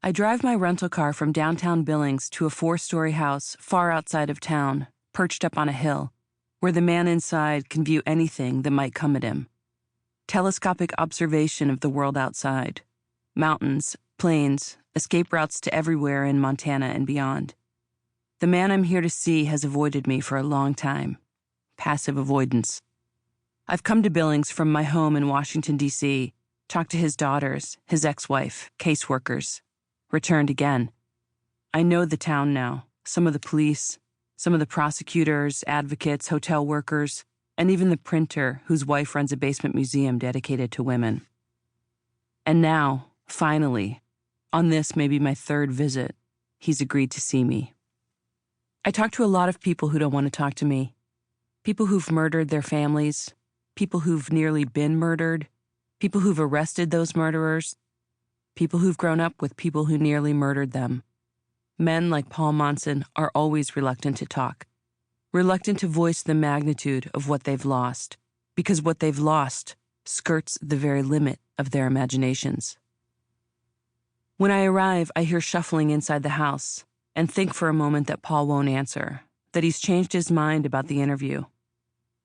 I drive my rental car from downtown Billings to a 4-story house far outside of town, perched up on a hill, where the man inside can view anything that might come at him. Telescopic observation of the world outside. Mountains, plains, escape routes to everywhere in Montana and beyond. The man I'm here to see has avoided me for a long time. Passive avoidance. I've come to Billings from my home in Washington, D.C., talked to his daughters, his ex-wife, caseworkers. Returned again. I know the town now, some of the police, some of the prosecutors, advocates, hotel workers, and even the printer whose wife runs a basement museum dedicated to women. And now, finally, on this maybe my 3rd visit, he's agreed to see me. I talk to a lot of people who don't want to talk to me. People who've murdered their families, people who've nearly been murdered, people who've arrested those murderers, people who've grown up with people who nearly murdered them. Men like Paul Monson are always reluctant to talk, reluctant to voice the magnitude of what they've lost, because what they've lost skirts the very limit of their imaginations. When I arrive, I hear shuffling inside the house and think for a moment that Paul won't answer, that he's changed his mind about the interview.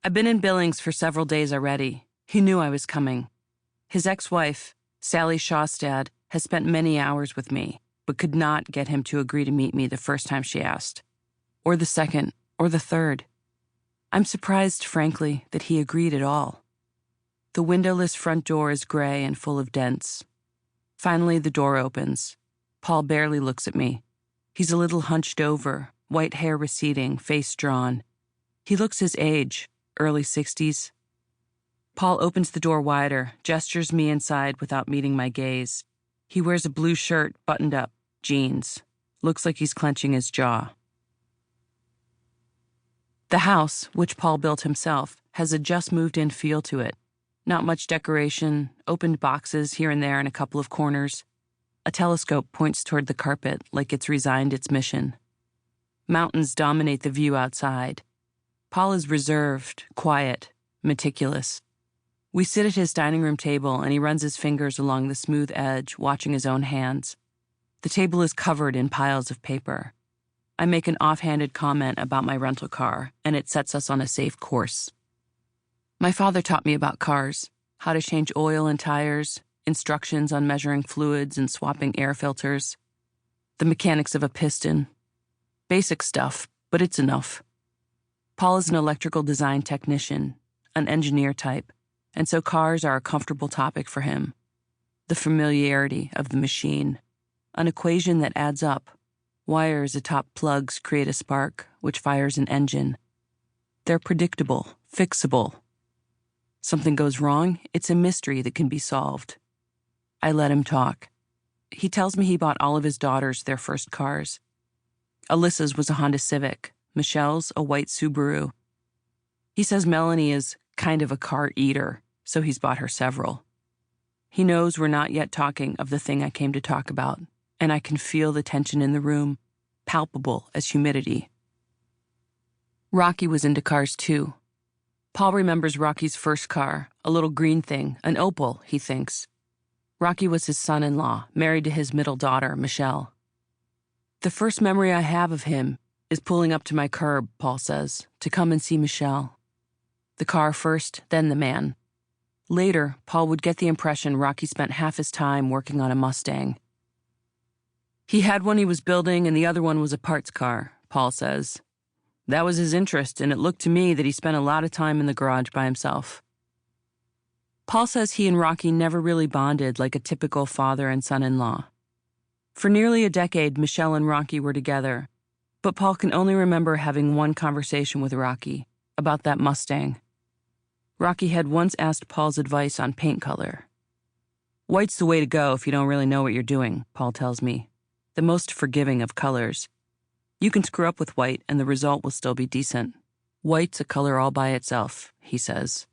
I've been in Billings for several days already. He knew I was coming. His ex-wife, Sally Shawstad, has spent many hours with me, but could not get him to agree to meet me the first time she asked, or the second, or the third. I'm surprised, frankly, that he agreed at all. The windowless front door is gray and full of dents. Finally, the door opens. Paul barely looks at me. He's a little hunched over, white hair receding, face drawn. He looks his age, early 60s. Paul opens the door wider, gestures me inside without meeting my gaze. He wears a blue shirt, buttoned up, jeans. Looks like he's clenching his jaw. The house, which Paul built himself, has a just-moved-in feel to it. Not much decoration, opened boxes here and there in a couple of corners. A telescope points toward the carpet like it's resigned its mission. Mountains dominate the view outside. Paul is reserved, quiet, meticulous. We sit at his dining room table and he runs his fingers along the smooth edge, watching his own hands. The table is covered in piles of paper. I make an offhanded comment about my rental car, and it sets us on a safe course. My father taught me about cars, how to change oil and tires, instructions on measuring fluids and swapping air filters, the mechanics of a piston. Basic stuff, but it's enough. Paul is an electrical design technician, an engineer type, and so cars are a comfortable topic for him. The familiarity of the machine, an equation that adds up. Wires atop plugs create a spark, which fires an engine. They're predictable, fixable. Something goes wrong, it's a mystery that can be solved. I let him talk. He tells me he bought all of his daughters their first cars. Alyssa's was a Honda Civic, Michelle's a white Subaru. He says Melanie is kind of a car eater, so he's bought her several. He knows we're not yet talking of the thing I came to talk about, and I can feel the tension in the room, palpable as humidity. Rocky was into cars too. Paul remembers Rocky's first car, a little green thing, an Opel, he thinks. Rocky was his son-in-law, married to his middle daughter, Michelle. The first memory I have of him is pulling up to my curb, Paul says, to come and see Michelle. The car first, then the man. Later, Paul would get the impression Rocky spent half his time working on a Mustang. He had one he was building and the other one was a parts car, Paul says. That was his interest, and it looked to me that he spent a lot of time in the garage by himself. Paul says he and Rocky never really bonded like a typical father and son-in-law. For nearly a decade, Michelle and Rocky were together, but Paul can only remember having one conversation with Rocky about that Mustang. Rocky had once asked Paul's advice on paint color. White's the way to go if you don't really know what you're doing, Paul tells me. The most forgiving of colors. You can screw up with white and the result will still be decent. White's a color all by itself, he says.